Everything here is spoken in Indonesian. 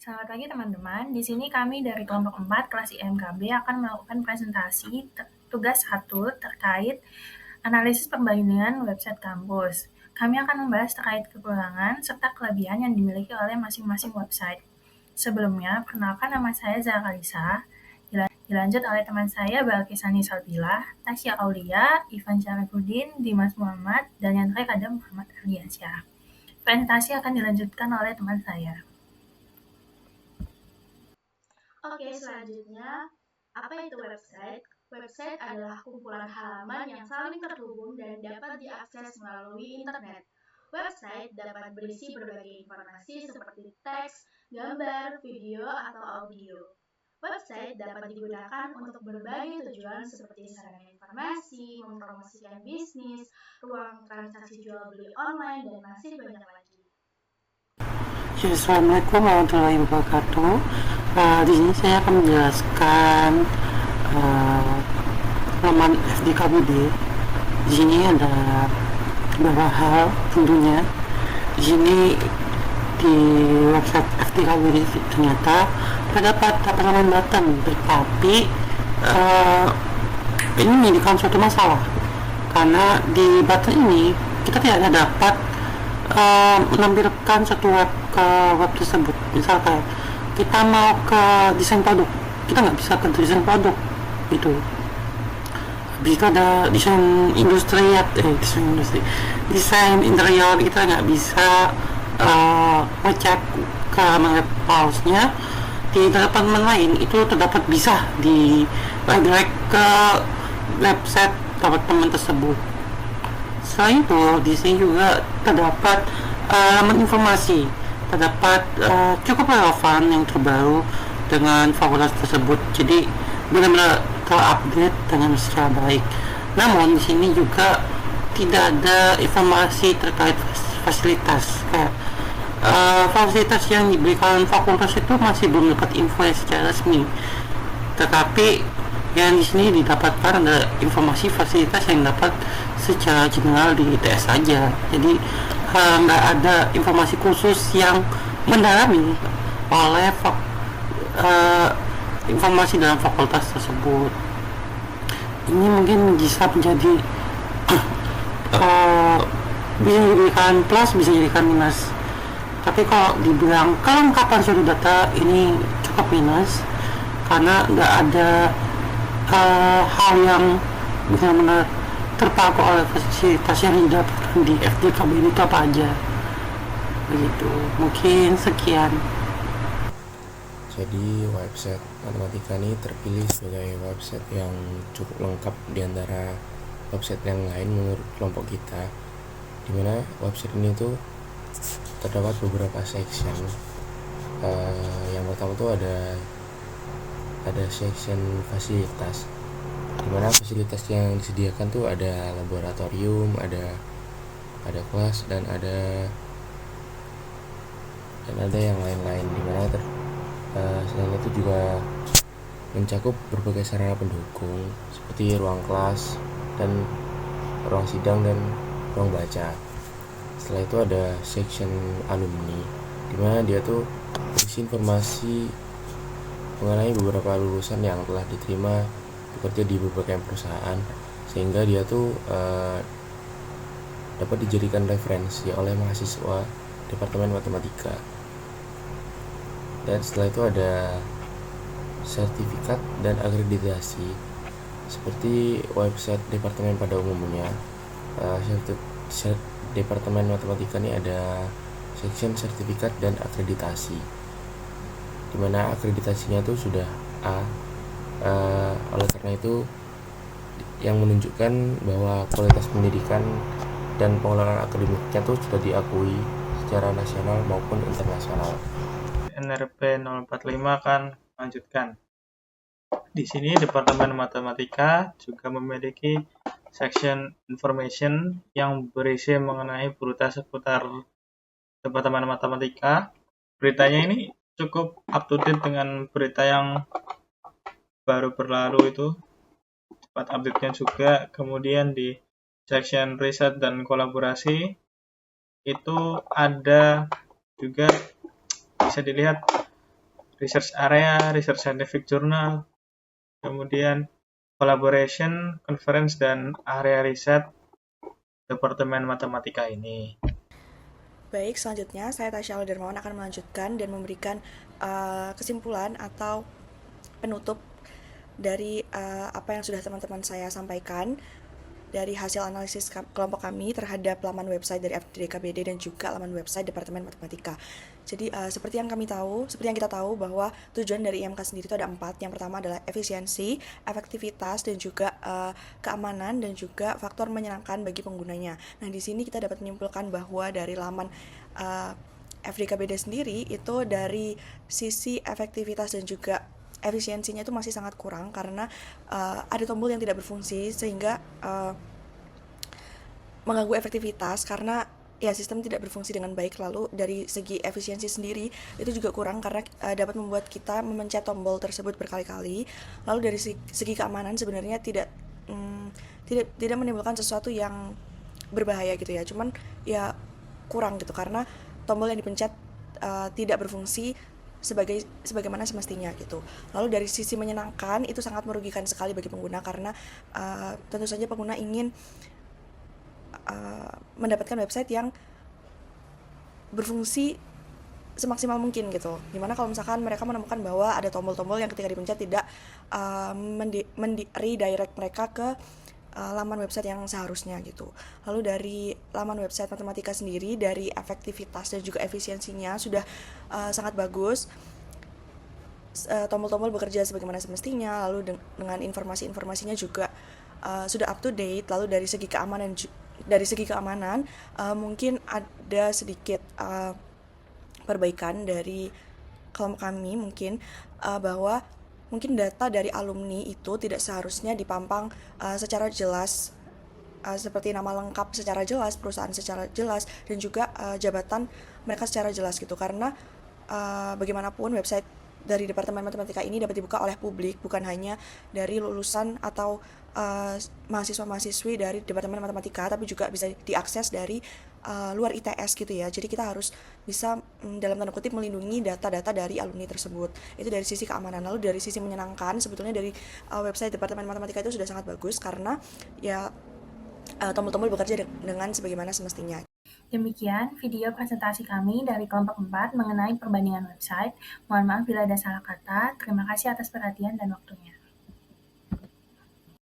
Selamat pagi teman-teman. Di sini kami dari kelompok 4 kelas IMKB akan melakukan presentasi tugas 1 terkait analisis perbandingan website kampus. Kami akan membahas terkait kekurangan serta kelebihan yang dimiliki oleh masing-masing website. Sebelumnya, perkenalkan nama saya Zakalisa, dilanjut oleh teman saya Balkisani Salbila, Tasya Aulia, Ivan Syarifudin, Dimas Muhammad, dan yang terakhir ada Muhammad Ardiansyah. Presentasi akan dilanjutkan oleh teman saya. Oke, selanjutnya, apa itu website? Website adalah kumpulan halaman yang saling terhubung dan dapat diakses melalui internet. Website dapat berisi berbagai informasi seperti teks, gambar, video, atau audio. Website dapat digunakan untuk berbagai tujuan seperti sarana informasi, mempromosikan bisnis, ruang transaksi jual beli online, dan masih banyak lagi. Ya, Assalamualaikum warahmatullahi wabarakatuh. Di sini saya akan menjelaskan laman FDKBD. Di sini ada beberapa hal tentunya. Di sini di website FDKBD ternyata terdapat halaman button, tetapi ini menjadikan suatu masalah karena di button ini kita tidak dapat menampilkan satu web ke web tersebut. Misalkan kita mau ke desain produk, kita nggak bisa ke desain produk itu. Habis itu ada desain industri, desain interior, kita nggak bisa ngecek ke web pause-nya. Di teman lain itu terdapat bisa di redirect ke website teman tersebut. Selain itu, di sini juga terdapat laman informasi, terdapat cukup relevan yang terbaru dengan fakultas tersebut. Jadi benar-benar terupdate dengan secara baik. Namun di sini juga tidak ada informasi terkait fasilitas. Kayak fasilitas yang diberikan fakultas itu masih belum dapat info secara resmi. Tetapi yang di sini didapatkan ada informasi fasilitas yang dapat secara general di ITS saja. Jadi nggak ada informasi khusus yang mendalami oleh informasi dalam fakultas tersebut. Ini mungkin bisa menjadi bisa dijadikan plus, bisa dijadikan minus. Tapi kalau dibilang kelengkapan suatu data, ini cukup minus karena nggak ada hal yang benar-benar terpaku oleh fasilitas yang didapatkan di FDKB ini itu apa aja. Begitu, mungkin sekian. Jadi website matematika ini terpilih sebagai website yang cukup lengkap di antara website yang lain menurut kelompok kita, dimana website ini tuh terdapat beberapa section. Yang pertama tuh ada section fasilitas, dimana fasilitas yang disediakan tuh ada laboratorium, ada kelas, dan ada yang lain-lain, dimana selain itu juga mencakup berbagai sarana pendukung seperti ruang kelas dan ruang sidang dan ruang baca. Setelah itu ada section alumni, dimana dia tuh berisi informasi mengenai beberapa lulusan yang telah diterima bekerja di berbagai perusahaan, sehingga dia tuh dapat dijadikan referensi oleh mahasiswa Departemen Matematika. Dan setelah itu ada sertifikat dan akreditasi seperti website Departemen pada umumnya. Departemen Matematika ini ada section sertifikat dan akreditasi, dimana akreditasinya itu sudah A. Oleh karena itu yang menunjukkan bahwa kualitas pendidikan dan pengelolaan akademiknya itu sudah diakui secara nasional maupun internasional. NRP 045 akan lanjutkan. Di sini Departemen Matematika juga memiliki section information yang berisi mengenai berita seputar Departemen Matematika. Beritanya ini cukup up to date dengan berita yang baru berlalu itu, cepat update-nya juga. Kemudian di section riset dan kolaborasi itu ada juga bisa dilihat research area, research scientific journal, kemudian collaboration, conference, dan area riset Departemen Matematika ini. Baik, selanjutnya saya Tasya Darmawan akan melanjutkan dan memberikan kesimpulan atau penutup dari apa yang sudah teman-teman saya sampaikan dari hasil analisis kelompok kami terhadap laman website dari FDKBD dan juga laman website Departemen Matematika. Jadi seperti yang kita tahu bahwa tujuan dari IMK sendiri itu ada 4. Yang pertama adalah efisiensi, efektivitas, dan juga keamanan dan juga faktor menyenangkan bagi penggunanya. Nah, di sini kita dapat menyimpulkan bahwa dari laman FDKBD sendiri itu dari sisi efektivitas dan juga efisiensinya itu masih sangat kurang karena ada tombol yang tidak berfungsi sehingga mengganggu efektivitas karena ya sistem tidak berfungsi dengan baik. Lalu dari segi efisiensi sendiri itu juga kurang karena dapat membuat kita memencet tombol tersebut berkali-kali. Lalu dari segi keamanan sebenarnya tidak menimbulkan sesuatu yang berbahaya gitu ya, cuman ya kurang gitu karena tombol yang dipencet tidak berfungsi sebagaimana semestinya gitu. Lalu dari sisi menyenangkan itu sangat merugikan sekali bagi pengguna karena tentu saja pengguna ingin mendapatkan website yang berfungsi semaksimal mungkin gitu. Dimana kalau misalkan mereka menemukan bahwa ada tombol-tombol yang ketika dipencet tidak redirect mereka ke laman website yang seharusnya gitu. Lalu dari laman website matematika sendiri dari efektivitas dan juga efisiensinya sudah sangat bagus. Tombol-tombol bekerja sebagaimana semestinya, lalu dengan informasi-informasinya juga sudah up to date. Lalu dari segi keamanan mungkin ada sedikit perbaikan dari kelompok kami mungkin bahwa mungkin data dari alumni itu tidak seharusnya dipampang secara jelas seperti nama lengkap secara jelas, perusahaan secara jelas, dan juga jabatan mereka secara jelas gitu karena bagaimanapun website dari Departemen Matematika ini dapat dibuka oleh publik, bukan hanya dari lulusan atau mahasiswa-mahasiswi dari Departemen Matematika, tapi juga bisa diakses dari luar ITS gitu ya. Jadi kita harus bisa dalam tanda kutip melindungi data-data dari alumni tersebut. Itu dari sisi keamanan. Lalu dari sisi menyenangkan, sebetulnya dari website Departemen Matematika itu sudah sangat bagus karena ya tombol-tombol bekerja dengan sebagaimana semestinya. Demikian video presentasi kami dari kelompok 4 mengenai perbandingan website. Mohon maaf bila ada salah kata. Terima kasih atas perhatian dan waktunya.